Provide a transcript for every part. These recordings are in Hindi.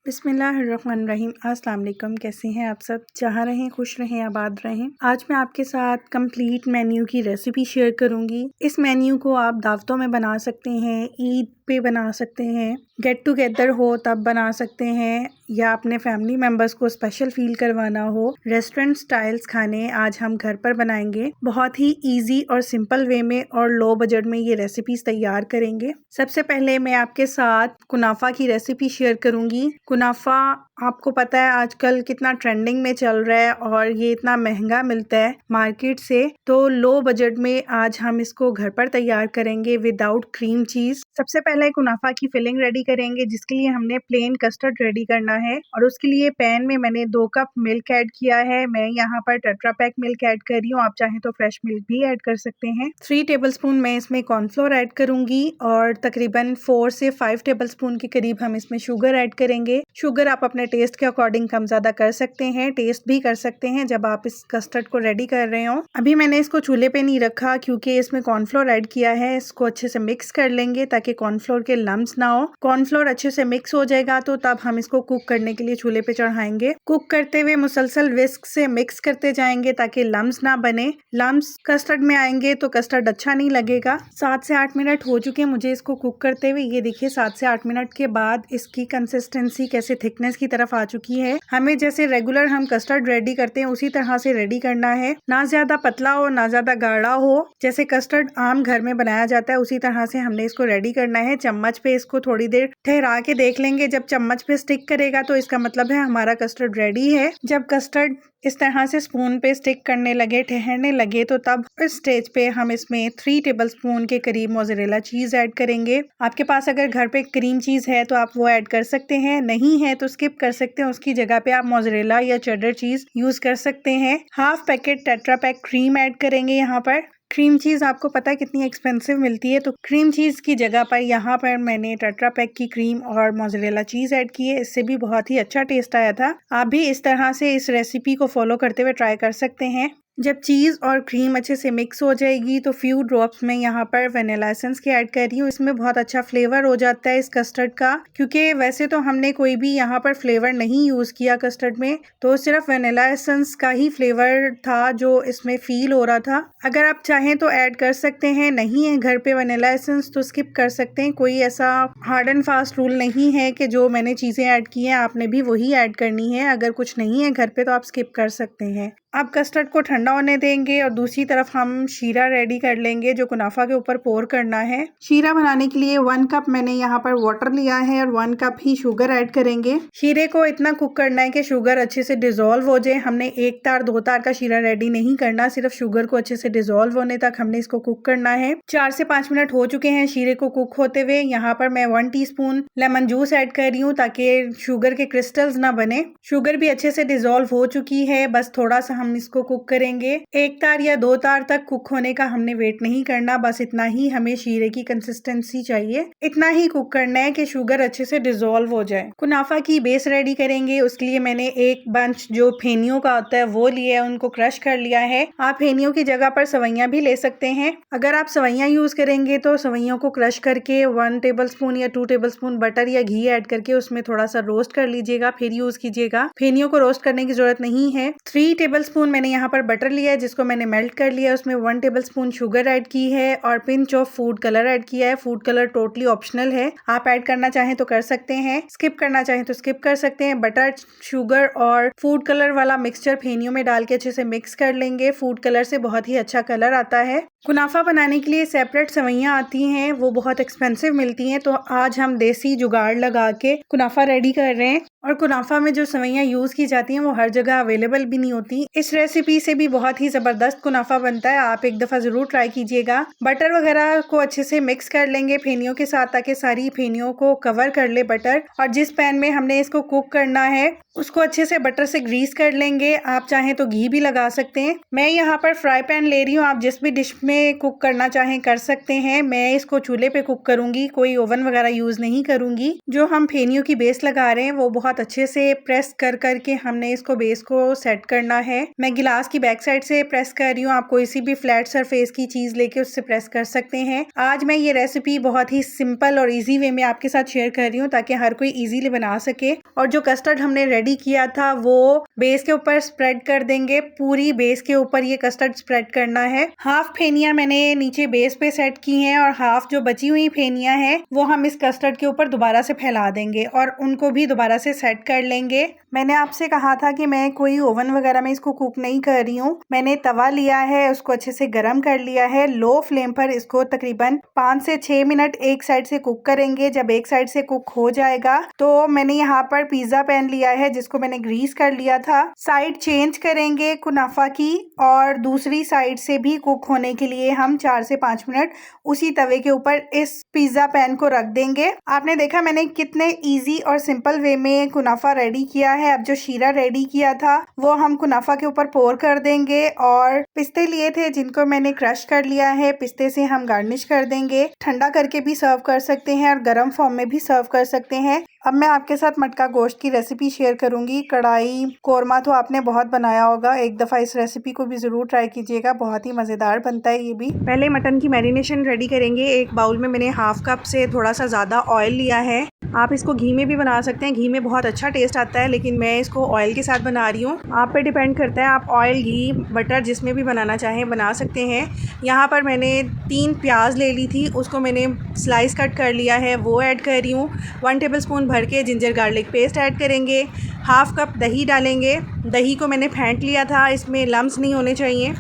बिस्मिल्लाहिर्रहमानिर्रहीम। अस्सलाम वालेकुम। कैसे हैं आप सब? जहाँ रहें खुश रहें, आबाद रहें। आज मैं आपके साथ कंप्लीट मेन्यू की रेसिपी शेयर करूंगी। इस मेन्यू को आप दावतों में बना सकते हैं, ईद पे बना सकते हैं, गेट टुगेदर हो तब बना सकते हैं, या अपने फैमिली मेम्बर्स को स्पेशल फील करवाना हो। रेस्टोरेंट स्टाइल्स खाने आज हम घर पर बनाएंगे, बहुत ही ईजी और सिंपल वे में और लो बजट में ये रेसिपीज तैयार करेंगे। सबसे पहले मैं आपके साथ कुनाफा की रेसिपी शेयर करूंगी। कुनाफा आपको पता है आजकल कितना ट्रेंडिंग में चल रहा है और ये इतना महंगा मिलता है मार्केट से, तो लो बजट में आज हम इसको घर पर तैयार करेंगे विदाउट क्रीम चीज। सबसे पहले कुनाफा की फिलिंग रेडी करेंगे, जिसके लिए हमने प्लेन कस्टर्ड रेडी करना है और उसके लिए पैन में मैंने 2 कप मिल्क ऐड किया है। मैं यहाँ पर टेट्रा पैक मिल्क ऐड कर रही हूँ, आप चाहें तो फ्रेश मिल्क भी ऐड कर सकते हैं। 3 टेबलस्पून मैं इसमें कॉर्नफ्लोर ऐड करूंगी और तकरीबन 4 से 5 टेबलस्पून के करीब हम इसमें शुगर ऐड करेंगे। शुगर आप अपने टेस्ट के अकॉर्डिंग कम ज्यादा कर सकते हैं, टेस्ट भी कर सकते हैं जब आप इस कस्टर्ड को रेडी कर रहे हो। अभी मैंने इसको चूल्हे पे नहीं रखा क्योंकि इसमें कॉर्नफ्लोर ऐड किया है। इसको अच्छे से मिक्स कर लेंगे ताकि कॉर्नफ्लोर के लम्स ना हो। कॉर्नफ्लोर अच्छे से मिक्स हो जाएगा तो तब हम इसको कुक करने के लिए चूल्हे पे चढ़ाएंगे। कुक करते हुए मुसलसल विस्क से मिक्स करते जाएंगे ताकि लम्स ना बने। लम्स कस्टर्ड में आएंगे तो कस्टर्ड अच्छा नहीं लगेगा। 7 से 8 मिनट हो चुके हैं मुझे इसको कुक करते हुए। ये देखिए 7 से 8 मिनट के बाद इसकी कंसिस्टेंसी कैसे थिकनेस की तरफ आ चुकी है। हमें जैसे रेगुलर हम कस्टर्ड रेडी करते हैं उसी तरह से रेडी करना है, ना ज्यादा पतला हो ना ज्यादा गाढ़ा हो। जैसे कस्टर्ड आम घर में बनाया जाता है उसी तरह से हमने इसको रेडी करना है। चम्मच पे इसको थोड़ी देर ठहरा के देख लेंगे, जब चम्मच पे स्टिक करेगा तो इसका मतलब है हमारा कस्टर्ड रेडी है। जब कस्टर्ड इस तरह से स्पून पे स्टिक करने लगे, ठहरने लगे, तो तब इस स्टेज पे हम इसमें 3 टेबलस्पून के करीब मोज़रेला चीज ऐड करेंगे। आपके पास अगर घर पे क्रीम चीज है तो आप वो ऐड कर सकते हैं, नहीं है तो स्किप कर सकते हैं। उसकी जगह पे आप मोज़रेला या चेडर चीज यूज कर सकते हैं। Half packet tetra pack cream add करेंगे यहाँ पर। क्रीम चीज़ आपको पता है कितनी एक्सपेंसिव मिलती है, तो क्रीम चीज़ की जगह पर यहाँ पर मैंने टेट्रा पैक की क्रीम और मोज़रेला चीज़ ऐड की है। इससे भी बहुत ही अच्छा टेस्ट आया था। आप भी इस तरह से इस रेसिपी को फॉलो करते हुए ट्राई कर सकते हैं। जब चीज़ और क्रीम अच्छे से मिक्स हो जाएगी तो फ्यू ड्रॉप्स में यहाँ पर वनीला एसेंस के ऐड कर रही हूँ। इसमें बहुत अच्छा फ्लेवर हो जाता है इस कस्टर्ड का, क्योंकि वैसे तो हमने कोई भी यहाँ पर फ्लेवर नहीं यूज़ किया कस्टर्ड में, तो सिर्फ वनीला एसेंस का ही फ्लेवर था जो इसमें फील हो रहा था। अगर आप चाहें तो ऐड कर सकते हैं, नहीं है घर पे वनीला एसेंस तो स्किप कर सकते हैं। कोई ऐसा हार्ड एंड फास्ट रूल नहीं है कि जो मैंने चीज़ें ऐड की हैं आपने भी वही ऐड करनी है। अगर कुछ नहीं है घर पे तो आप स्किप कर सकते हैं। अब कस्टर्ड को ठंडा होने देंगे और दूसरी तरफ हम शीरा रेडी कर लेंगे जो कुनाफा के ऊपर पोर करना है। शीरा बनाने के लिए 1 कप मैंने यहाँ पर वाटर लिया है और 1 कप ही शुगर ऐड करेंगे। शीरे को इतना कुक करना है कि शुगर अच्छे से डिजोल्व हो जाए। हमने 1 तार 2 तार का शीरा रेडी नहीं करना, सिर्फ शुगर को अच्छे से डिजोल्व होने तक हमने इसको कुक करना है। 4 से 5 मिनट हो चुके हैं शीरे को कुक होते हुए। यहाँ पर मैं 1 टीस्पून लेमन जूस ऐड कर रही हूँ ताकि शुगर के क्रिस्टल्स ना बने। शुगर भी अच्छे से डिजोल्व हो चुकी है, बस थोड़ा सा हम इसको कुक करेंगे। 1 तार या 2 तार तक कुक होने का हमने वेट नहीं करना, बस इतना ही हमें शीरे की कंसिस्टेंसी चाहिए। इतना ही कुक करना है कि शुगर अच्छे से डिजोल्व हो जाए। कुनाफा की बेस रेडी करेंगे, उसके लिए मैंने एक बंच जो फेनियों का होता है वो लिया है, उनको क्रश कर लिया है। आप फेनियों की जगह पर सवैयां भी ले सकते हैं। अगर आप सवैयां यूज करेंगे तो सवैयों को क्रश करके 1 टेबलस्पून या 2 टेबलस्पून बटर या घी ऐड करके उसमें थोड़ा सा रोस्ट कर लीजिएगा, फिर यूज कीजिएगा। फेनियों को रोस्ट करने की जरूरत नहीं है। 3 टेबलस्पून मैंने यहाँ पर बटर लिया है जिसको मैंने मेल्ट कर लिया है। उसमें 1 टेबलस्पून शुगर ऐड की है और pinch of food colour add किया है। फूड कलर टोटली ऑप्शनल है, आप ऐड करना चाहें तो कर सकते हैं, स्किप करना चाहें तो स्किप कर सकते हैं। बटर, शुगर और फूड कलर वाला मिक्सचर फेनियों में डाल के अच्छे से मिक्स कर लेंगे। फूड कलर से बहुत ही अच्छा कलर आता है। कुनाफा बनाने के लिए सेपरेट सवैयां आती हैं, वो बहुत एक्सपेंसिव मिलती हैं, तो आज हम देसी जुगाड़ लगा के कुनाफा रेडी कर रहे हैं। और कुनाफा में जो सवैयां यूज की जाती हैं वो हर जगह अवेलेबल भी नहीं होती। इस रेसिपी से भी बहुत ही जबरदस्त कुनाफा बनता है, आप एक दफा जरूर ट्राई कीजिएगा। बटर वगैरह को अच्छे से मिक्स कर लेंगे फेनियों के साथ ताकि सारी फेनियों को कवर कर ले बटर। और जिस पैन में हमने इसको कुक करना है उसको अच्छे से बटर से ग्रीस कर लेंगे। आप चाहें तो घी भी लगा सकते हैं। मैं यहाँ पर फ्राई पैन ले रही हूँ, आप जिस भी डिश में कुक करना चाहें कर सकते हैं। मैं इसको चूल्हे पे कुक करूंगी, कोई ओवन वगैरह यूज़ नहीं करूंगी। जो हम फेनियों की बेस लगा रहे हैं वो बहुत अच्छे से प्रेस कर करके हमने इसको बेस को सेट करना है। मैं गिलास की बैक साइड से प्रेस कर रही हूँ, आप कोई सी भी फ्लैट सरफेस की चीज़ लेके उससे प्रेस कर सकते हैं। आज मैं ये रेसिपी बहुत ही सिंपल और ईजी वे में आपके साथ शेयर कर रही हूँ ताकि हर कोई ईजीली बना सके। और जो कस्टर्ड हमने रेडी किया था वो बेस के ऊपर स्प्रेड कर देंगे। पूरी बेस के ऊपर ये कस्टर्ड स्प्रेड करना है। हाफ फेनिया मैंने नीचे बेस पे सेट की हैं और हाफ जो बची हुई फेनिया है वो हम इस कस्टर्ड के ऊपर दोबारा से फैला देंगे और उनको भी दोबारा से सेट कर लेंगे। मैंने आपसे कहा था कि मैं कोई ओवन वगैरह में इसको कुक नहीं कर रही हूँ। मैंने तवा लिया है, उसको अच्छे से गर्म कर लिया है। लो फ्लेम पर इसको तकरीबन 5 से 6 मिनट एक साइड से कुक करेंगे। जब एक साइड से कुक हो जाएगा तो मैंने यहाँ पर पिज्जा पैन लिया है जिसको मैंने ग्रीस कर लिया था। साइड चेंज करेंगे कुनाफा की और दूसरी साइड से भी कुक होने के लिए हम 4 से 5 मिनट उसी तवे के ऊपर इस पिज्जा पैन को रख देंगे। आपने देखा मैंने कितने इजी और सिंपल वे में कुनाफा रेडी किया है। अब जो शीरा रेडी किया था वो हम कुनाफा के ऊपर पोर कर देंगे और पिस्ते लिए थे जिनको मैंने क्रश कर लिया है, पिस्ते से हम गार्निश कर देंगे। ठंडा करके भी सर्व कर सकते हैं और गर्म फॉर्म में भी सर्व कर सकते हैं। अब मैं आपके साथ मटका गोश्त की रेसिपी शेयर करूंगी। कढ़ाई कोरमा तो आपने बहुत बनाया होगा, एक दफ़ा इस रेसिपी को भी ज़रूर ट्राई कीजिएगा, बहुत ही मज़ेदार बनता है ये भी। पहले मटन की मैरिनेशन रेडी करेंगे। एक बाउल में मैंने हाफ कप से थोड़ा सा ज़्यादा ऑयल लिया है। आप इसको घी में भी बना सकते हैं, घी में बहुत अच्छा टेस्ट आता है, लेकिन मैं इसको ऑयल के साथ बना रही हूँ। आप पे डिपेंड करता है, आप ऑयल घी बटर जिसमें भी बनाना चाहें बना सकते हैं। यहाँ पर मैंने 3 प्याज ले ली थी, उसको मैंने स्लाइस कट कर लिया है, वो ऐड कर रही हूँ। 1 टेबलस्पून भर के जिंजर गार्लिक पेस्ट ऐड करेंगे। हाफ कप दही डालेंगे। दही को मैंने फेंट लिया था, इसमें लम्स नहीं होने चाहिए।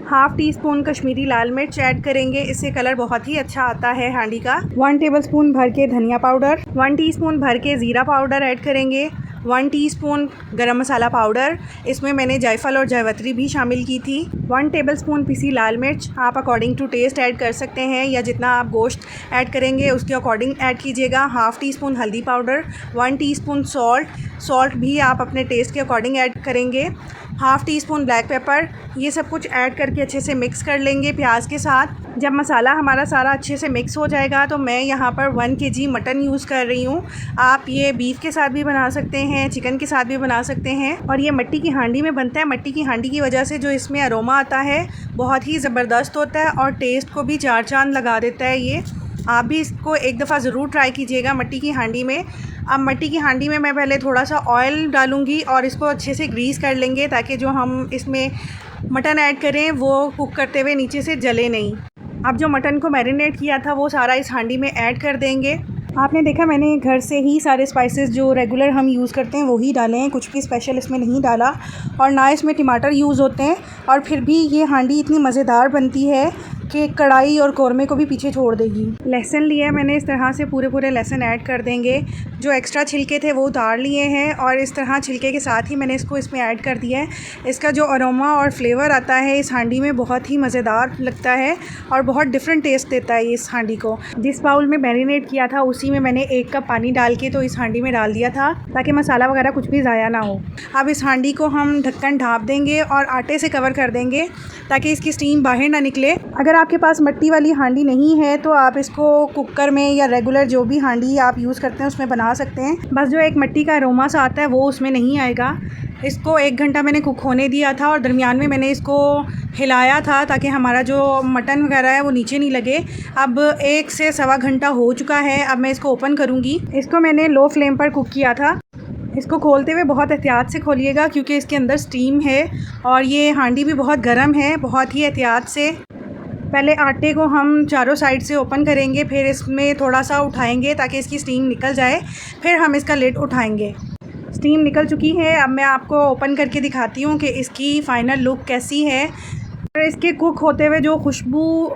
हाफ टी स्पून कश्मीरी लाल मिर्च ऐड करेंगे, इससे कलर बहुत ही अच्छा आता है हांडी का। 1 टेबलस्पून भर के धनिया पाउडर, 1 टीस्पून भर के ज़ीरा पाउडर ऐड करेंगे। 1 टीस्पून गरम मसाला पाउडर, इसमें मैंने जायफल और जावित्री भी शामिल की थी। 1 टेबलस्पून पिसी लाल मिर्च, आप अकॉर्डिंग टू टेस्ट ऐड कर सकते हैं या जितना आप गोश्त ऐड करेंगे उसके अकॉर्डिंग ऐड कीजिएगा। हाफ टी स्पून हल्दी पाउडर, 1 टीस्पून सॉल्ट भी आप अपने टेस्ट के अकॉर्डिंग ऐड करेंगे। Half teaspoon black paper, ये सब कुछ ऐड करके अच्छे से मिक्स कर लेंगे प्याज के साथ। जब मसाला हमारा सारा अच्छे से मिक्स हो जाएगा तो मैं यहाँ पर 1 kg मटन यूज़ कर रही हूँ। आप ये बीफ के साथ भी बना सकते हैं, चिकन के साथ भी बना सकते हैं। और ये मिट्टी की हांडी में बनता है। मिट्टी की हांडी की वजह से जो इसमें अरोमा आता है बहुत ही ज़बरदस्त होता है और टेस्ट को भी 4 चांद लगा देता है ये। आप भी इसको एक दफ़ा ज़रूर ट्राई कीजिएगा मिट्टी की हांडी में। अब मिट्टी की हांडी में मैं पहले थोड़ा सा ऑयल डालूँगी और इसको अच्छे से ग्रीस कर लेंगे ताकि जो हम इसमें मटन ऐड करें वो कुक करते हुए नीचे से जले नहीं। अब जो मटन को मैरिनेट किया था वो सारा इस हांडी में ऐड कर देंगे। आपने देखा मैंने घर से ही सारे स्पाइसेस जो रेगुलर हम यूज़ करते हैं वही डाले हैं, कुछ भी स्पेशल इसमें नहीं डाला और ना इसमें टमाटर यूज़ होते हैं। और फिर भी ये हांडी इतनी मज़ेदार बनती है कि कढ़ाई और कौरमे को भी पीछे छोड़ देगी। लहसुन लिया है मैंने, इस तरह से पूरे लहसुन ऐड कर देंगे। जो एक्स्ट्रा छिलके थे वो उतार लिए हैं और इस तरह छिलके के साथ ही मैंने इसको इसमें ऐड कर दिया है। इसका जो अरोमा और फ्लेवर आता है इस हांडी में बहुत ही मज़ेदार लगता है और बहुत डिफरेंट टेस्ट देता है इस हांडी को। जिस बाउल में मैरिनेट किया था उसी में मैंने 1 कप पानी डाल के तो इस हांडी में डाल दिया था ताकि मसाला वगैरह कुछ भी ज़ाया ना हो। अब इस हांडी को हम ढक्कन ढाँप देंगे और आटे से कवर कर देंगे ताकि इसकी स्टीम बाहर ना निकले। अगर आपके पास मिट्टी वाली हांडी नहीं है तो आप इसको कुकर में या रेगुलर जो भी हांडी आप यूज़ करते हैं उसमें बना सकते हैं। बस जो एक मिट्टी का अरोमा सा आता है वो उसमें नहीं आएगा। इसको 1 घंटा मैंने कुक होने दिया था और दरमियान में मैंने इसको हिलाया था ताकि हमारा जो मटन वगैरह है वो नीचे नहीं लगे। अब 1 से सवा घंटा हो चुका है। अब मैं इसको ओपन करूँगी। इसको मैंने लो फ्लेम पर कुक किया था। इसको खोलते हुए बहुत एहतियात से खोलिएगा क्योंकि इसके अंदर स्टीम है और ये हांडी भी बहुत गर्म है। बहुत ही एहतियात से पहले आटे को हम चारों साइड से ओपन करेंगे, फिर इसमें थोड़ा सा उठाएंगे ताकि इसकी स्टीम निकल जाए, फिर हम इसका लिड उठाएंगे। स्टीम निकल चुकी है। अब मैं आपको ओपन करके दिखाती हूँ कि इसकी फ़ाइनल लुक कैसी है। और इसके कुक होते हुए जो खुशबू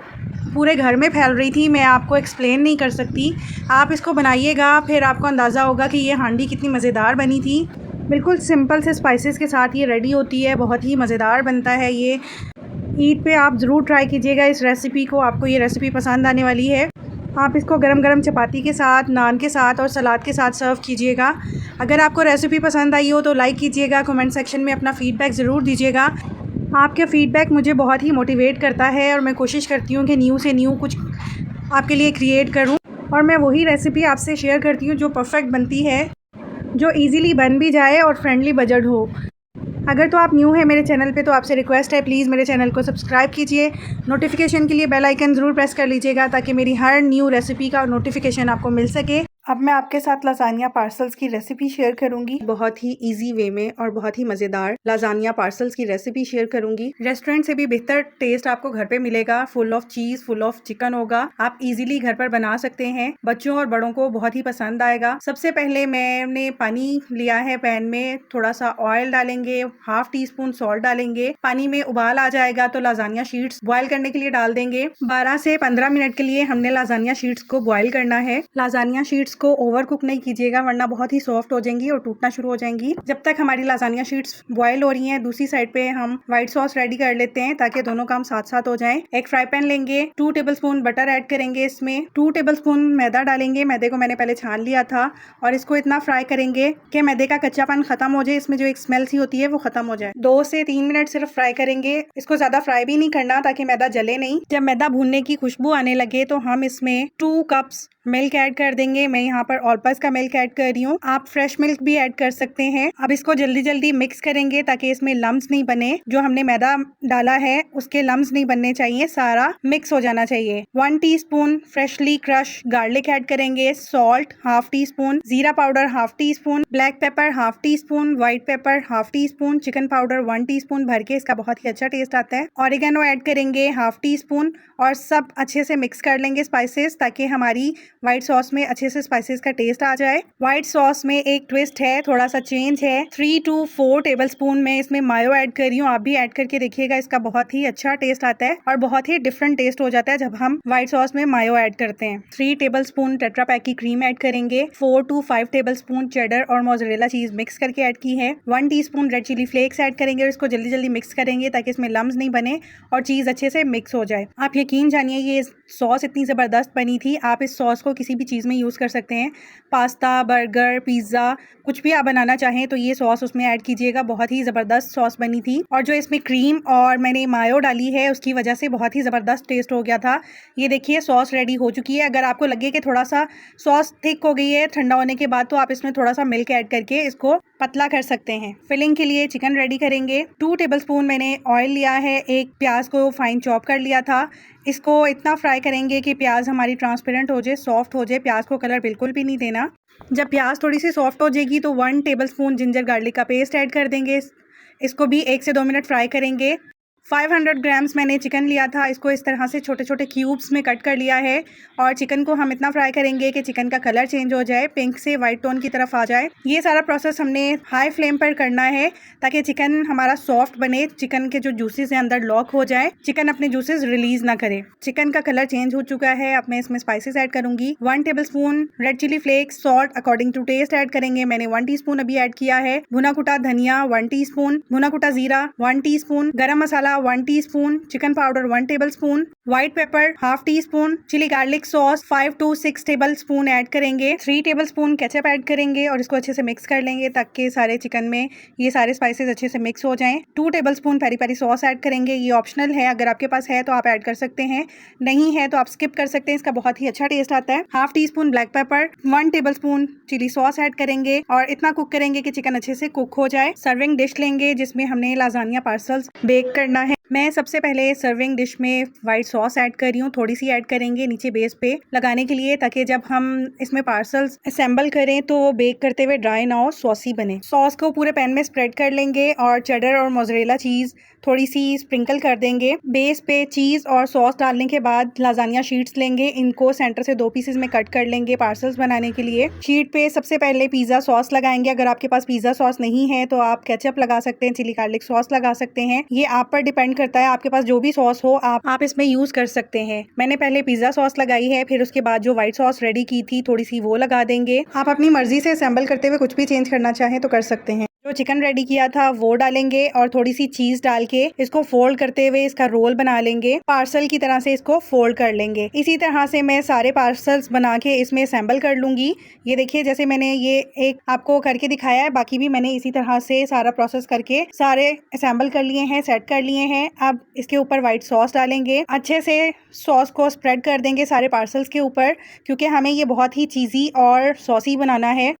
पूरे घर में फैल रही थी मैं आपको एक्सप्लेन नहीं कर सकती। आप इसको बनाइएगा फिर आपको अंदाज़ा होगा कि ये हांडी कितनी मज़ेदार बनी थी। बिल्कुल सिंपल से स्पाइसेस के साथ ये रेडी होती है, बहुत ही मज़ेदार बनता है ये। ईद पे आप ज़रूर ट्राई कीजिएगा इस रेसिपी को, आपको ये रेसिपी पसंद आने वाली है। आप इसको गरम गरम चपाती के साथ, नान के साथ और सलाद के साथ सर्व कीजिएगा। अगर आपको रेसिपी पसंद आई हो तो लाइक कीजिएगा, कमेंट सेक्शन में अपना फ़ीडबैक ज़रूर दीजिएगा। आपका फ़ीडबैक मुझे बहुत ही मोटिवेट करता है और मैं कोशिश करती हूँ कि न्यू से न्यू कुछ आपके लिए क्रिएट करूँ और मैं वही रेसिपी आपसे शेयर करती हूँ जो परफ़ेक्ट बनती है, जो ईज़िली बन भी जाए और फ्रेंडली बजट हो। अगर तो आप न्यू हैं मेरे चैनल पे तो आपसे रिक्वेस्ट है, प्लीज़ मेरे चैनल को सब्सक्राइब कीजिए। नोटिफिकेशन के लिए बेल आइकन ज़रूर प्रेस कर लीजिएगा ताकि मेरी हर न्यू रेसिपी का नोटिफिकेशन आपको मिल सके। अब मैं आपके साथ लाज़ानिया पार्सल्स की रेसिपी शेयर करूंगी, बहुत ही इजी वे में और बहुत ही मज़ेदार लाज़ानिया पार्सल्स की रेसिपी शेयर करूंगी। रेस्टोरेंट से भी बेहतर टेस्ट आपको घर पे मिलेगा। Full of cheese, full of chicken होगा। आप इजीली घर पर बना सकते हैं। बच्चों और बड़ों को बहुत ही पसंद आएगा। सबसे पहले मैंने पानी लिया है, पैन में थोड़ा सा ऑयल डालेंगे, हाफ टी स्पून सॉल्ट डालेंगे। पानी में उबाल आ जाएगा तो लाज़ानिया शीट्स बॉयल करने के लिए डाल देंगे। 12 से 15 मिनट के लिए हमने लाज़ानिया शीट्स को बॉयल करना है। लाज़ानिया शीट्स को ओवर कुक नहीं कीजिएगा वरना बहुत ही सॉफ्ट हो जाएंगी और टूटना शुरू हो जाएंगी। जब तक हमारी लाज़ानिया शीट्स बॉयल हो रही हैं, दूसरी साइड पे हम व्हाइट सॉस रेडी कर लेते हैं ताकि दोनों काम साथ साथ हो जाएं। एक फ्राई पैन लेंगे, 2 टेबलस्पून बटर ऐड करेंगे, इसमें 2 टेबलस्पून मैदा डालेंगे। मैदे को मैंने पहले छान लिया था और इसको इतना फ्राई करेंगे कि मैदे का कच्चापन खत्म हो जाए, इसमें जो एक स्मेल सी होती है वो खत्म हो जाए। 2 से 3 मिनट सिर्फ फ्राई करेंगे। इसको ज्यादा फ्राई भी नहीं करना ताकि मैदा जले नहीं। जब मैदा भूनने की खुशबू आने लगे तो हम इसमें 2 कप्स मिल्क ऐड कर देंगे। मैं यहाँ पर ऑलपस का मिल्क ऐड कर रही हूँ, आप फ्रेश मिल्क भी ऐड कर सकते हैं। अब इसको जल्दी जल्दी मिक्स करेंगे ताकि इसमें लम्स नहीं बने। जो हमने मैदा डाला है उसके लम्स नहीं बनने चाहिए, सारा मिक्स हो जाना चाहिए। 1 teaspoon freshly crush garlic add करेंगे, सॉल्ट हाफ टी स्पून, जीरा powder half teaspoon, black paper half tea spoon, white pepper half tea spoon, chicken powder 1 teaspoon भर के, इसका बहुत ही अच्छा टेस्ट आता है। ऑरिगेनो ऐड करेंगे हाफ टी स्पून और सब अच्छे से मिक्स कर लेंगे स्पाइसेस ताकि हमारी व्हाइट सॉस में अच्छे से स्पाइसेस का टेस्ट आ जाए। व्हाइट सॉस में एक ट्विस्ट है, थोड़ा सा चेंज है। 3 to 4 टेबलस्पून में इसमें मायो ऐड कर रही हूँ, आप भी ऐड करके देखिएगा, इसका बहुत ही अच्छा टेस्ट आता है और बहुत ही डिफरेंट टेस्ट हो जाता है जब हम व्हाइट सॉस में मायो ऐड करते हैं। 3 टेबलस्पून टेट्रा पैक की क्रीम ऐड करेंगे। 4 to 5 टेबलस्पून चेडर और मोज़रेला चीज मिक्स करके ऐड की है। 1 teaspoon red chilli flakes add करेंगे और इसको जल्दी जल्दी मिक्स करेंगे ताकि इसमें लम्स नहीं बने और चीज अच्छे से मिक्स हो जाए। आप यकीन जानिए ये सॉस इतनी ज़बरदस्त बनी थी। आप इस सॉस को किसी भी चीज़ में यूज़ कर सकते हैं, पास्ता, बर्गर, पिज़्ज़ा, कुछ भी आप बनाना चाहें तो ये सॉस उसमें ऐड कीजिएगा। बहुत ही ज़बरदस्त सॉस बनी थी और जो इसमें क्रीम और मैंने मायो डाली है उसकी वजह से बहुत ही ज़बरदस्त टेस्ट हो गया था। ये देखिए सॉस रेडी हो चुकी है। अगर आपको लगे कि थोड़ा सा सॉस थिक हो गई है ठंडा होने के बाद तो आप इसमें थोड़ा सा मिल्क ऐड करके इसको पतला कर सकते हैं। फिलिंग के लिए चिकन रेडी करेंगे। 2 टेबलस्पून मैंने ऑयल लिया है, एक प्याज को फाइन चॉप कर लिया था। इसको इतना फ्राई करेंगे कि प्याज हमारी ट्रांसपेरेंट हो जाए, सॉफ्ट हो जाए। प्याज को कलर बिल्कुल भी नहीं देना। जब प्याज थोड़ी सी सॉफ्ट हो जाएगी तो 1 टेबलस्पून जिंजर गार्लिक का पेस्ट ऐड कर देंगे। इसको भी 1 से 2 मिनट फ्राई करेंगे। 500 ग्राम्स मैंने चिकन लिया था, इसको इस तरह से छोटे छोटे क्यूब्स में कट कर लिया है और चिकन को हम इतना फ्राई करेंगे कि चिकन का कलर चेंज हो जाए, पिंक से वाइट टोन की तरफ आ जाए। ये सारा प्रोसेस हमने हाई फ्लेम पर करना है ताकि चिकन हमारा सॉफ्ट बने, चिकन के जो जूसेस हैं अंदर लॉक हो जाए, चिकन अपने जूसेस रिलीज ना करे। चिकन का कलर चेंज हो चुका है। अब मैं इसमें स्पाइसेस ऐड करूंगी। 1 tablespoon red chilli flakes, salt according to taste add करेंगे। मैंने 1 टीस्पून अभी ऐड किया है। भुना कुटा धनिया 1 टीस्पून, भुना कुटा जीरा 1 teaspoon, garam masala 1 teaspoon, chicken powder 1 tablespoon, white pepper half teaspoon, chilli garlic sauce 5 to 6 tablespoon add करेंगे। 3 टेबलस्पून केचप ऐड करेंगे और इसको अच्छे से मिक्स कर लेंगे ताकि सारे चिकन में ये सारे स्पाइसेस अच्छे से मिक्स हो जाएं। 2 tablespoon peri peri sauce add करेंगे। ये ऑप्शनल है, अगर आपके पास है तो आप ऐड कर सकते हैं, नहीं है तो आप स्किप कर सकते हैं, इसका बहुत ही अच्छा टेस्ट आता है। Half teaspoon black pepper, 1 tablespoon chilli sauce add करेंगे और इतना कुक करेंगे कि चिकन अच्छे से कुक हो जाए। सर्विंग डिश लेंगे जिसमें हमने लाज़ानिया पार्सल्स बेक करना है। मैं सबसे पहले सर्विंग डिश में वाइट सॉस ऐड कर रही हूँ, थोड़ी सी ऐड करेंगे नीचे बेस पे लगाने के लिए ताकि जब हम इसमें पार्सल्स असेंबल करें तो बेक करते हुए ड्राई ना हो, सॉसी बने। सॉस को पूरे पैन में स्प्रेड कर लेंगे और चेडर और मोज़रेला चीज़ थोड़ी सी स्प्रिंकल कर देंगे। बेस पे चीज़ और सॉस डालने के बाद लाज़ानिया शीट्स लेंगे, इनको सेंटर से 2 पीसेस में कट कर लेंगे पार्सल्स बनाने के लिए। शीट पे सबसे पहले पिज़्ज़ा सॉस लगाएंगे। अगर आपके पास पिज़्ज़ा सॉस नहीं है तो आप केचप लगा सकते हैं, चिली गार्लिक सॉस लगा सकते हैं, ये आप पर डिपेंड करता है। आपके पास जो भी सॉस हो आप इसमें यूज़ कर सकते हैं। मैंने पहले पिज़्ज़ा सॉस लगाई है, फिर उसके बाद जो व्हाइट सॉस रेडी की थी थोड़ी सी वो लगा देंगे। आप अपनी मर्जी से असेंबल करते हुए कुछ भी चेंज करना चाहें तो कर सकते हैं। जो चिकन रेडी किया था वो डालेंगे और थोड़ी सी चीज़ डाल के इसको फोल्ड करते हुए इसका रोल बना लेंगे। पार्सल की तरह से इसको फोल्ड कर लेंगे। इसी तरह से मैं सारे पार्सल्स बना के इसमें असेंबल कर लूँगी। ये देखिए जैसे मैंने ये एक आपको करके दिखाया है, बाकी भी मैंने इसी तरह से सारा प्रोसेस करके सारे असेंबल कर लिए हैं, सेट कर लिए हैं। अब इसके ऊपर वाइट सॉस डालेंगे। अच्छे से सॉस को स्प्रेड कर देंगे सारे पार्सल्स के ऊपर, क्योंकि हमें ये बहुत ही चीज़ी और सॉसी बनाना है।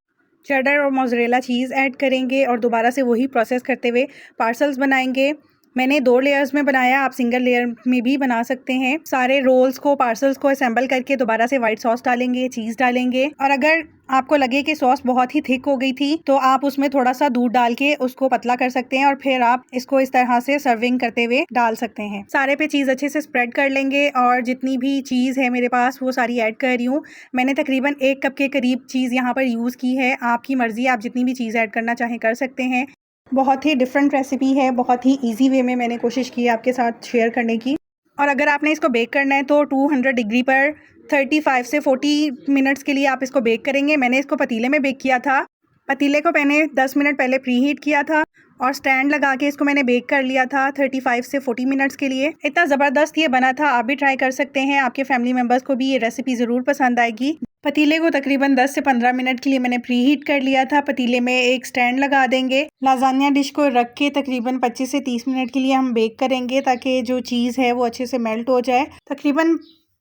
चेडर और मोज़रेला चीज़ ऐड करेंगे और दोबारा से वही प्रोसेस करते हुए पार्सल्स बनाएंगे। मैंने 2 लेयर्स में बनाया, आप सिंगल लेयर में भी बना सकते हैं। सारे रोल्स को, पार्सल्स को असेंबल करके दोबारा से वाइट सॉस डालेंगे, चीज़ डालेंगे और अगर आपको लगे कि सॉस बहुत ही थिक हो गई थी तो आप उसमें थोड़ा सा दूध डाल के उसको पतला कर सकते हैं और फिर आप इसको इस तरह से सर्विंग करते हुए डाल सकते हैं। सारे पे चीज़ अच्छे से स्प्रेड कर लेंगे और जितनी भी चीज़ है मेरे पास वो सारी ऐड कर रही हूँ। मैंने तकरीबन 1 कप के करीब चीज़ यहाँ पर यूज़ की है। आपकी मर्ज़ी, आप जितनी भी चीज़ ऐड करना चाहें कर सकते हैं। बहुत ही डिफरेंट रेसिपी है, बहुत ही इजी वे में मैंने कोशिश की है आपके साथ शेयर करने की। और अगर आपने इसको बेक करना है तो 200 डिग्री पर 35 से 40 मिनट्स के लिए आप इसको बेक करेंगे। मैंने इसको पतीले में बेक किया था। पतीले को मैंने 10 मिनट पहले प्री हीट किया था और स्टैंड लगा के इसको मैंने बेक कर लिया था 35 से 40 मिनट्स के लिए। इतना ज़बरदस्त ये बना था, आप भी ट्राई कर सकते हैं। आपके फैमिली मेम्बर्स को भी ये रेसिपी ज़रूर पसंद आएगी। पतीले को तकरीबन 10 से 15 मिनट के लिए मैंने प्री हीट कर लिया था। पतीले में एक स्टैंड लगा देंगे। लाजानिया डिश को रख के तकरीबन 25 से 30 मिनट के लिए हम बेक करेंगे ताकि जो चीज़ है वो अच्छे से मेल्ट हो जाए। तकरीबन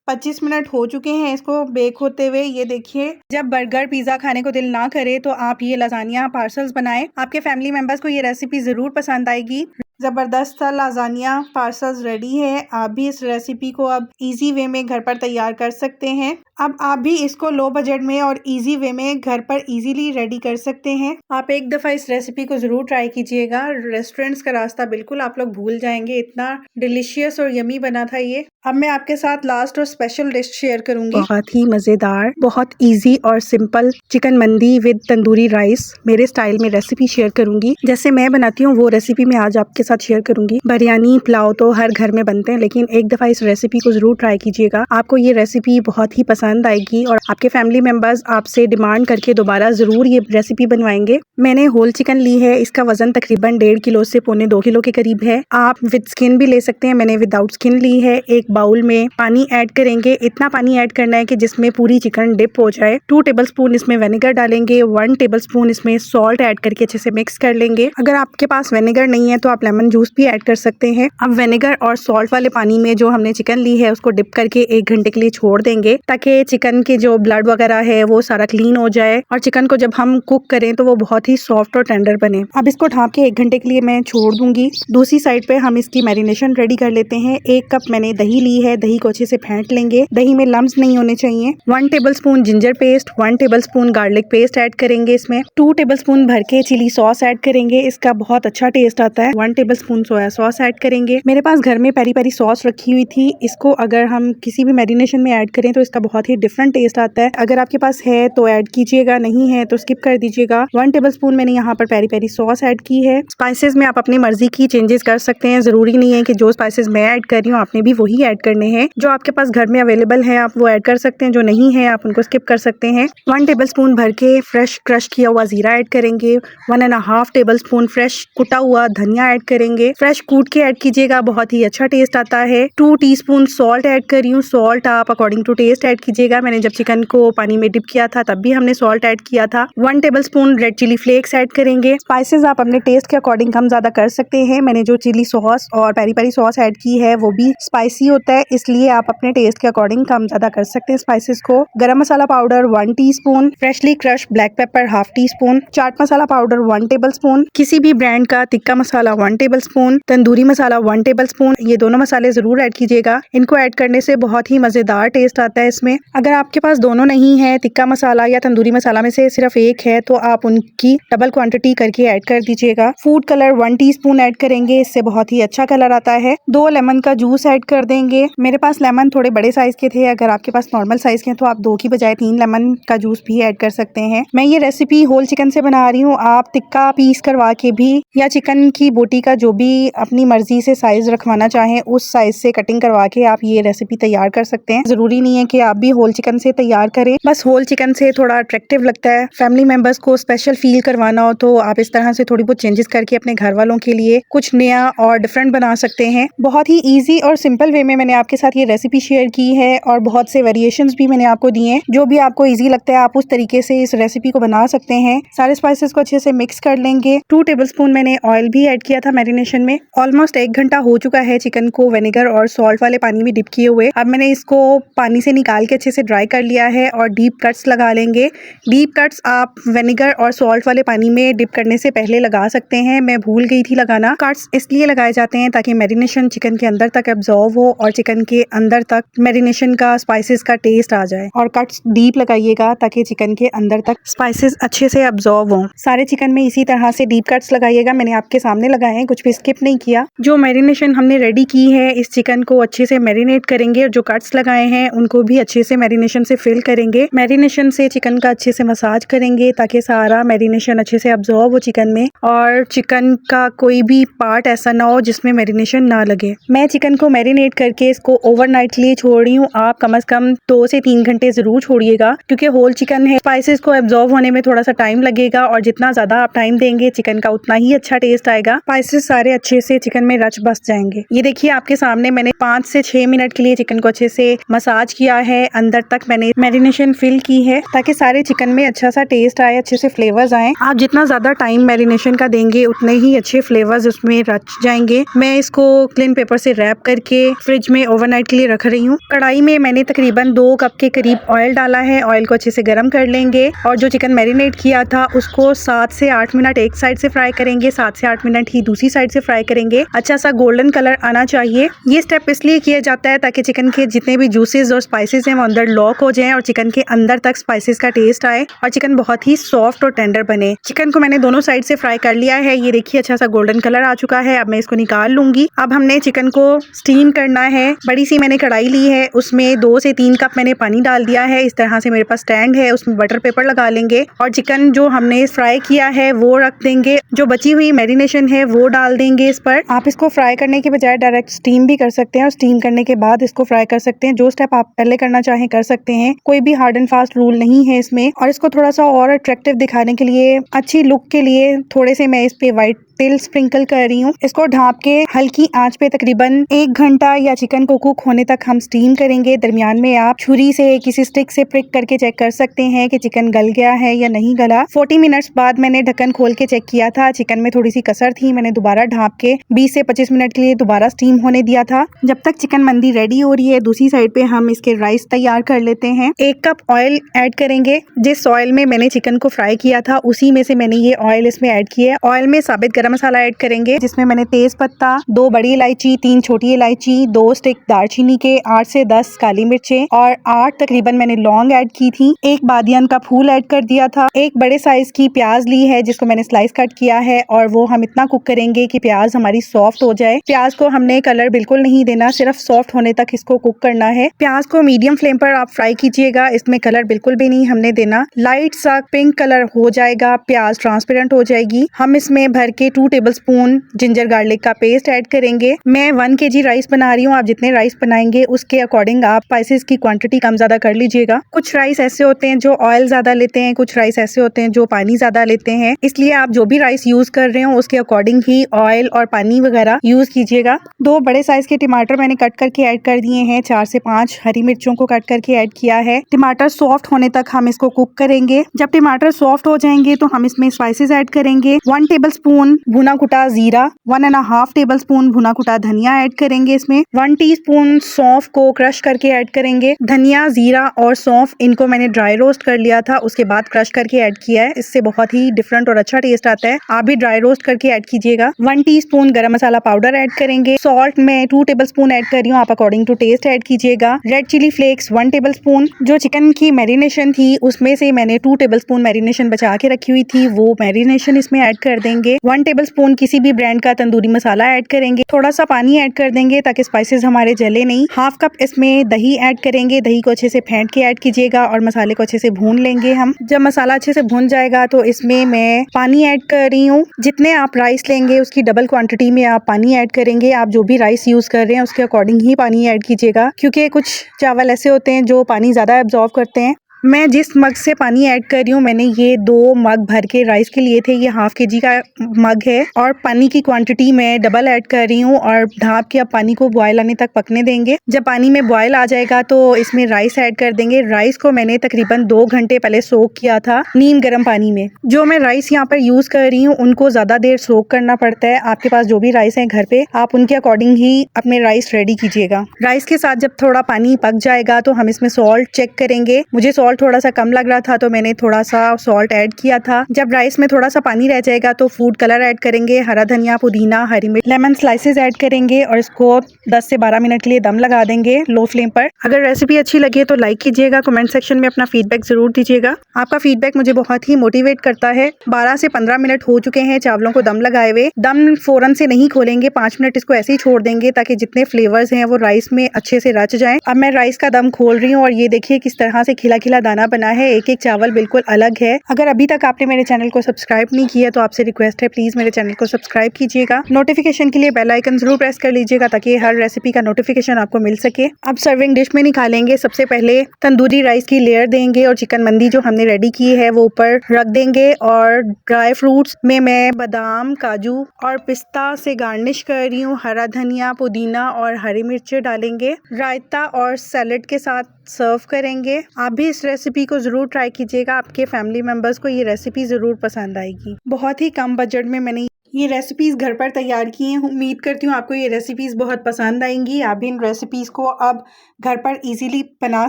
25 मिनट हो चुके हैं इसको बेक होते हुए। ये देखिए, जब बर्गर पिज़्ज़ा खाने को दिल ना करे तो आप ये लाजानिया पार्सल्स बनाएं। आपके फैमिली मेम्बर्स को ये रेसिपी ज़रूर पसंद आएगी। ज़बरदस्त सा लाजानिया पार्सल्स रेडी है। आप भी इस रेसिपी को अब इजी वे में घर पर तैयार कर सकते हैं। अब आप भी इसको लो बजट में और इजी वे में घर पर इजीली रेडी कर सकते हैं। आप एक दफ़ा इस रेसिपी को ज़रूर ट्राई कीजिएगा। रेस्टोरेंट्स का रास्ता बिल्कुल आप लोग भूल जाएंगे, इतना डिलीशियस और यमी बना था ये। अब मैं आपके साथ लास्ट और स्पेशल डिश शेयर करूंगी। बहुत ही मज़ेदार, बहुत इजी और सिंपल चिकन मंदी विद तंदूरी राइस मेरे स्टाइल में रेसिपी शेयर करूंगी। जैसे मैं बनाती हूँ वो रेसिपी मैं आज आपके साथ शेयर करूंगी। बिरयानी पुलाव तो हर घर में बनते हैं, लेकिन एक दफ़ा इस रेसिपी को ज़रूर ट्राई कीजिएगा। आपको ये रेसिपी बहुत ही पसंद आएगी और आपके फैमिली मेम्बर्स आपसे डिमांड करके दोबारा ज़रूर ये रेसिपी बनवाएंगे। मैंने होल चिकन ली है, इसका वजन तकरीबन 1.5 किलो से 1.25 किलो के करीब है। आप विद स्किन भी ले सकते हैं, मैंने विदाउट स्किन ली है। एक बाउल में पानी ऐड करेंगे। इतना पानी ऐड करना है कि जिसमें पूरी चिकन डिप हो जाए। 2 टेबलस्पून इसमें विनेगर डालेंगे। 1 टेबलस्पून इसमें सॉल्ट ऐड करके अच्छे से मिक्स कर लेंगे। अगर आपके पास विनेगर नहीं है तो आप लेमन जूस भी ऐड कर सकते हैं। अब विनेगर और सॉल्ट वाले पानी में जो हमने चिकन ली है उसको डिप करके 1 घंटे के लिए छोड़ देंगे ताकि चिकन के जो ब्लड वगैरह है वो सारा क्लीन हो जाए और चिकन को जब हम कुक करें तो वो बहुत ही सॉफ्ट और टेंडर बने। अब इसको ढाँप के 1 घंटे के लिए मैं छोड़ दूंगी। दूसरी साइड पे हम इसकी मैरिनेशन रेडी कर लेते हैं। 1 कप मैंने दही ली है, दही को अच्छे से फेंट लेंगे। दही में लम्स नहीं होने चाहिए। 1 tablespoon ginger paste, 1 tablespoon garlic paste add करेंगे। इसमें 2 टेबलस्पून भर के चिली सॉस ऐड करेंगे, इसका बहुत अच्छा टेस्ट आता है। 1 टेबलस्पून सोया सॉस ऐड करेंगे। मेरे पास घर में पेरी पेरी सॉस रखी हुई थी, इसको अगर हम किसी भी मैरिनेशन में ऐड करें तो इसका बहुत ही डिफरेंट टेस्ट आता है। अगर आपके पास है तो ऐड कीजिएगा, नहीं है तो स्किप कर दीजिएगा। 1 टेबलस्पून मैंने यहाँ पर पेरी पेरी सॉस ऐड की है। स्पाइसेस में आप अपनी मर्जी की चेंजेस कर सकते हैं, जरूरी नहीं है कि जो स्पाइसेस मैं ऐड कर रही हूँ आपने भी वही ऐड करने हैं। जो आपके पास घर में अवेलेबल है आप वो ऐड कर सकते हैं, जो नहीं है आप उनको स्किप कर सकते हैं। 1 टेबलस्पून भर के फ्रेश क्रश किया हुआ जीरा ऐड करेंगे। 1.5 टेबलस्पून फ्रेश कुटा हुआ धनिया ऐड करेंगे। फ्रेश कूट के ऐड कीजिएगा, बहुत ही अच्छा टेस्ट आता है। 2 टीस्पून सॉल्ट ऐड कर रही हूँ। सॉल्ट आप अकॉर्डिंग टू टेस्ट ऐड कीजिएगा। मैंने जब चिकन को पानी में डिप किया था तब भी हमने सॉल्ट ऐड किया था। 1 tablespoon red chilli flakes add करेंगे। स्पाइसेस आप अपने टेस्ट के अकॉर्डिंग कम ज्यादा कर सकते हैं। मैंने जो चिली सॉस और पेरी पेरी सॉस ऐड की है वो भी स्पाइसी होता है, इसलिए आप अपने टेस्ट के अकॉर्डिंग कम ज्यादा कर सकते हैं स्पाइसेस को। Garam masala powder 1 teaspoon, freshly crush black pepper 1/2 teaspoon, chaat masala powder 1 tablespoon, किसी भी ब्रांड का तिक्का मसाला 1 टेबलस्पून, तंदूरी मसाला 1 टेबलस्पून। ये दोनों मसाले जरूर ऐड कीजिएगा, इनको ऐड करने से बहुत ही मजेदार टेस्ट आता है इसमें। अगर आपके पास दोनों नहीं है, तिक्का मसाला या तंदूरी मसाला में से सिर्फ एक है, तो आप उनकी डबल क्वांटिटी करके ऐड कर दीजिएगा। फूड कलर 1 टीस्पून ऐड करेंगे, इससे बहुत ही अच्छा कलर आता है। 2 लेमन का जूस ऐड कर देंगे। मेरे पास लेमन थोड़े बड़े साइज के थे, अगर आपके पास नॉर्मल साइज के हैं तो आप 2 की बजाय 3 लेमन का जूस भी ऐड कर सकते हैं। मैं ये रेसिपी होल चिकन से बना रही हूँ, आप टिक्का पीस करवा के भी या चिकन की बोटी का जो भी अपनी मर्जी से साइज रखवाना चाहें उस साइज से कटिंग करवा के आप ये रेसिपी तैयार कर सकते हैं। जरूरी नहीं है कि आप भी भी होल चिकन से तैयार करें। बस होल चिकन से थोड़ा अट्रैक्टिव लगता है। फैमिली मेंबर्स को स्पेशल फील करवाना हो तो आप इस तरह से थोड़ी बहुत चेंजेस करके अपने घर वालों के लिए कुछ नया और डिफरेंट बना सकते हैं। बहुत ही ईजी और सिंपल वे में मैंने आपके साथ ये रेसिपी शेयर की है और बहुत से वेरिएशंस भी मैंने आपको दिए हैं। जो भी आपको ईजी लगता है आप उस तरीके से इस रेसिपी को बना सकते हैं। सारे स्पाइसेस को अच्छे से मिक्स कर लेंगे। 2 टेबलस्पून मैंने ऑयल भी ऐड किया था मैरिनेशन में। ऑलमोस्ट 1 घंटा हो चुका है चिकन को विनेगर और सॉल्ट वाले पानी में डिप किए हुए। अब मैंने इसको पानी से निकाल के अच्छे से ड्राई कर लिया है और डीप कट्स लगा लेंगे। डीप कट्स आप विनेगर और सॉल्ट वाले पानी में डिप करने से पहले लगा सकते हैं। मैं भूल गई थी लगाना। कट्स इसलिए लगाए जाते हैं ताकि मैरिनेशन चिकन के अंदर तक एब्जॉर्व हो और चिकन के अंदर तक मैरिनेशन का स्पाइसेस का टेस्ट आ जाए। और कट्स डीप लगाइएगा ताकि चिकन के अंदर तक स्पाइसेस अच्छे से एब्जॉर्व हो। सारे चिकन में इसी तरह से डीप कट्स लगाइएगा। मैंने आपके सामने लगाए हैं, कुछ भी स्किप नहीं किया। जो मैरिनेशन हमने रेडी की है इस चिकन को अच्छे से मैरिनेट करेंगे और जो कट्स लगाए हैं उनको भी अच्छे से मैरिनेशन से फिल करेंगे। मैरिनेशन से चिकन का अच्छे से मसाज करेंगे ताकि सारा मैरिनेशन अच्छे से अब्जॉर्व हो चिकन में और चिकन का कोई भी पार्ट ऐसा ना हो जिसमें मैरिनेशन ना लगे। मैं चिकन को मैरिनेट करके इसको ओवरनाइट के लिए छोड़ रही हूँ। आप कम से कम 2 से 3 घंटे जरूर छोड़िएगा क्योंकि होल चिकन है, स्पाइसेस को एब्जॉर्व होने में थोड़ा सा टाइम लगेगा और जितना ज्यादा आप टाइम देंगे चिकन का उतना ही अच्छा टेस्ट आएगा। स्पाइसेस सारे अच्छे से चिकन में रच बस जाएंगे। ये देखिए आपके सामने मैंने 5 से 6 मिनट के लिए चिकन को अच्छे से मसाज किया है। अंदर तक मैंने मैरिनेशन फिल की है ताकि सारे चिकन में अच्छा सा टेस्ट आए, अच्छे से फ्लेवर्स आए। आप जितना ज्यादा टाइम मैरिनेशन का देंगे उतने ही अच्छे फ्लेवर्स उसमें रच जाएंगे। मैं इसको क्लीन पेपर से रैप करके फ्रिज में ओवरनाइट के लिए रख रही हूँ। कढ़ाई में मैंने तकरीबन 2 कप के करीब ऑयल डाला है। ऑयल को अच्छे से गर्म कर लेंगे और जो चिकन मैरिनेट किया था उसको 7 से 8 मिनट एक साइड से फ्राई करेंगे, 7 से 8 मिनट ही दूसरी साइड से फ्राई करेंगे। अच्छा सा गोल्डन कलर आना चाहिए। ये स्टेप इसलिए किया जाता है ताकि चिकन के जितने भी जूसेस और स्पाइसेस हैं वो अंदर लॉक हो जाएं और चिकन के अंदर तक स्पाइसेस का टेस्ट आए और चिकन बहुत ही सॉफ्ट और टेंडर बने। चिकन को मैंने दोनों साइड से फ्राई कर लिया है। ये देखिए अच्छा सा गोल्डन कलर आ चुका है। अब मैं इसको निकाल लूंगी। अब हमने चिकन को स्टीम करना है। बड़ी सी मैंने कढ़ाई ली है, उसमें 2 से 3 कप मैंने पानी डाल दिया है। इस तरह से मेरे पास स्टैंड है, उसमें बटर पेपर लगा लेंगे और चिकन जो हमने फ्राई किया है वो रख देंगे। जो बची हुई मैरिनेशन है वो डाल देंगे इस पर। आप इसको फ्राई करने के बजाय डायरेक्ट स्टीम भी कर सकते हैं और स्टीम करने के बाद इसको फ्राई कर सकते हैं। जो स्टेप आप पहले करना चाहें कर सकते हैं। कोई भी हार्ड एंड फास्ट रूल नहीं है इसमें। और इसको थोड़ा सा और अट्रैक्टिव दिखाने के लिए, अच्छी लुक के लिए थोड़े से मैं इस पे व्हाइट तेल स्प्रिंकल कर रही हूँ। इसको ढाँप के हल्की आंच पे तकरीबन 1 घंटा या चिकन को कुक होने तक हम स्टीम करेंगे। दरमियान में आप छुरी से किसी स्टिक से प्रिक करके चेक कर सकते हैं कि चिकन गल गया है या नहीं गला। 40 मिनट्स बाद मैंने ढक्कन खोल के चेक किया था, चिकन में थोड़ी सी कसर थी। मैंने दोबारा ढाँप के 20 से 25 मिनट के लिए दोबारा स्टीम होने दिया था। जब तक चिकन मंदी रेडी हो रही है दूसरी साइड पे हम इसके राइस तैयार कर लेते हैं। 1 कप ऑयल ऐड करेंगे। जिस ऑयल में मैंने चिकन को फ्राई किया था उसी में से मैंने ये ऑयल इसमें ऐड किया है। ऑयल में साबित गरम मसाला ऐड करेंगे जिसमें मैंने तेज पत्ता, 2 बड़ी इलायची, 3 छोटी इलायची, 2 स्टिक दालचीनी के, 8 से 10 काली मिर्चें और 8 तकरीबन मैंने लौंग ऐड की थी। 1 बादियान का फूल ऐड कर दिया था। 1 बड़े साइज की प्याज ली है जिसको मैंने स्लाइस कट किया है और वो हम इतना कुक करेंगे कि प्याज हमारी सॉफ्ट हो जाए। प्याज को हमने कलर बिल्कुल नहीं देना, सिर्फ सॉफ्ट होने तक इसको कुक करना है। प्याज को मीडियम फ्लेम पर आप फ्राई कीजिएगा। इसमें कलर बिल्कुल भी नहीं हमने देना। लाइट सा पिंक कलर हो जाएगा, प्याज ट्रांसपेरेंट हो जाएगी। हम इसमें भर के 2 टेबलस्पून जिंजर गार्लिक का पेस्ट ऐड करेंगे। मैं 1 kg राइस बना रही हूँ। आप जितने राइस बनाएंगे उसके अकॉर्डिंग आप स्पाइसेस की क्वांटिटी कम ज्यादा कर लीजिएगा। कुछ राइस ऐसे होते हैं जो ऑयल ज्यादा लेते हैं, कुछ राइस ऐसे होते हैं जो पानी ज्यादा लेते हैं। इसलिए आप जो भी राइस यूज कर रहे हो उसके अकॉर्डिंग ही ऑयल और पानी वगैरह यूज कीजिएगा। 2 बड़े साइज के टमाटर मैंने कट करके ऐड कर दिए हैं। 4 से 5 हरी मिर्चों को कट करके ऐड किया है। टमाटर सॉफ्ट होने तक हम इसको कुक करेंगे। जब टमाटर सॉफ्ट हो जाएंगे तो हम इसमें स्पाइसेस ऐड करेंगे। 1 टेबलस्पून भुना कुटा जीरा, 1.5 टेबलस्पून भुना कुटा धनिया ऐड करेंगे। इसमें 1 टीस्पून सौंफ को क्रश करके ऐड करेंगे। धनिया, जीरा और सौंफ इनको मैंने ड्राई रोस्ट कर लिया था, उसके बाद क्रश करके ऐड किया है। इससे बहुत ही डिफरेंट और अच्छा टेस्ट आता है। आप भी ड्राई रोस्ट करके ऐड कीजिएगा। 1 teaspoon garam masala powder add करेंगे। सॉल्ट में 2 टेबलस्पून ऐड कर रही हूँ, आप अकॉर्डिंग टू टेस्ट ऐड कीजिएगा। Red chilli flakes 1 tablespoon. जो चिकन की मैरिनेशन थी उसमें से मैंने 2 टेबलस्पून मैरिनेशन बचा के रखी हुई थी, वो मैरिनेशन इसमें ऐड कर देंगे। 1 टेबल स्पून किसी भी ब्रांड का तंदूरी मसाला ऐड करेंगे। थोड़ा सा पानी ऐड कर देंगे ताकि स्पाइसेस हमारे जले नहीं। हाफ कप इसमें दही ऐड करेंगे। दही को अच्छे से फेंट के ऐड कीजिएगा और मसाले को अच्छे से भून लेंगे हम। जब मसाला अच्छे से भून जाएगा तो इसमें मैं पानी ऐड कर रही हूँ। जितने आप राइस लेंगे उसकी डबल क्वांटिटी में आप पानी ऐड करेंगे। आप जो भी राइस यूज कर रहे हैं उसके अकॉर्डिंग ही पानी ऐड कीजिएगा, क्योंकि कुछ चावल ऐसे होते हैं जो पानी ज्यादा एब्जॉर्ब करते हैं। मैं जिस मग से पानी ऐड कर रही हूँ, मैंने ये 2 मग भर के राइस के लिए थे। ये हाफ kg का मग है और पानी की क्वांटिटी मैं डबल ऐड कर रही हूँ और ढाँप के अब पानी को बॉयल आने तक पकने देंगे। जब पानी में बॉयल आ जाएगा तो इसमें राइस ऐड कर देंगे। राइस को मैंने तकरीबन 2 घंटे पहले सोक किया था नीम गर्म पानी में। जो मैं राइस यहाँ पर यूज कर रही हूँ उनको ज्यादा देर सोक करना पड़ता है। आपके पास जो भी राइस है घर पे, आप उनके अकॉर्डिंग ही अपने राइस रेडी कीजिएगा। राइस के साथ जब थोड़ा पानी पक जाएगा तो हम इसमें सॉल्ट चेक करेंगे। मुझे सॉल्ट थोड़ा सा कम लग रहा था तो मैंने थोड़ा सा सॉल्ट ऐड किया था। जब राइस में थोड़ा सा पानी रह जाएगा तो फूड कलर ऐड करेंगे, हरा धनिया, पुदीना, हरी मिर्च, लेमन स्लाइसेस ऐड करेंगे और इसको 10 से 12 मिनट के लिए दम लगा देंगे लो फ्लेम पर। अगर रेसिपी अच्छी लगे तो लाइक कीजिएगा, कमेंट सेक्शन में अपना फीडबैक जरूर दीजिएगा। आपका फीडबैक मुझे बहुत ही मोटिवेट करता है। 12 से 15 मिनट हो चुके हैं चावलों को दम लगाए हुए। दम फौरन से नहीं खोलेंगे, 5 मिनट इसको ऐसे ही छोड़ देंगे ताकि जितने फ्लेवर्स हैं वो राइस में अच्छे से रच जाएं। अब मैं राइस का दम खोल रही हूँ और ये देखिए किस तरह से खिला खिला दाना बना है। एक एक चावल बिल्कुल अलग है। अगर अभी तक आपने मेरे चैनल को सब्सक्राइब नहीं किया तो आपसे रिक्वेस्ट है, प्लीज मेरे चैनल को सब्सक्राइब कीजिएगा। नोटिफिकेशन के लिए बेल आइकन जरूर प्रेस कर लीजिएगा ताकि हर रेसिपी का नोटिफिकेशन आपको मिल सके। अब सर्विंग डिश में निकालेंगे। सबसे पहले तंदूरी राइस की लेयर देंगे और चिकन मंदी जो हमने रेडी की है वो ऊपर रख देंगे और ड्राई फ्रूट्स में मैं बादाम, काजू और पिस्ता से गार्निश कर रही हूँ। हरा धनिया, पुदीना और हरी मिर्चें डालेंगे। रायता और सैलेड के साथ सर्व करेंगे। आप भी इस रेसिपी को ज़रूर ट्राई कीजिएगा। आपके फैमिली मेम्बर्स को ये रेसिपी ज़रूर पसंद आएगी। बहुत ही कम बजट में मैंने ये रेसिपीज़ घर पर तैयार की हैं। उम्मीद करती हूँ आपको ये रेसिपीज़ बहुत पसंद आएंगी। आप भी इन रेसिपीज़ को अब घर पर इजीली बना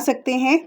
सकते हैं।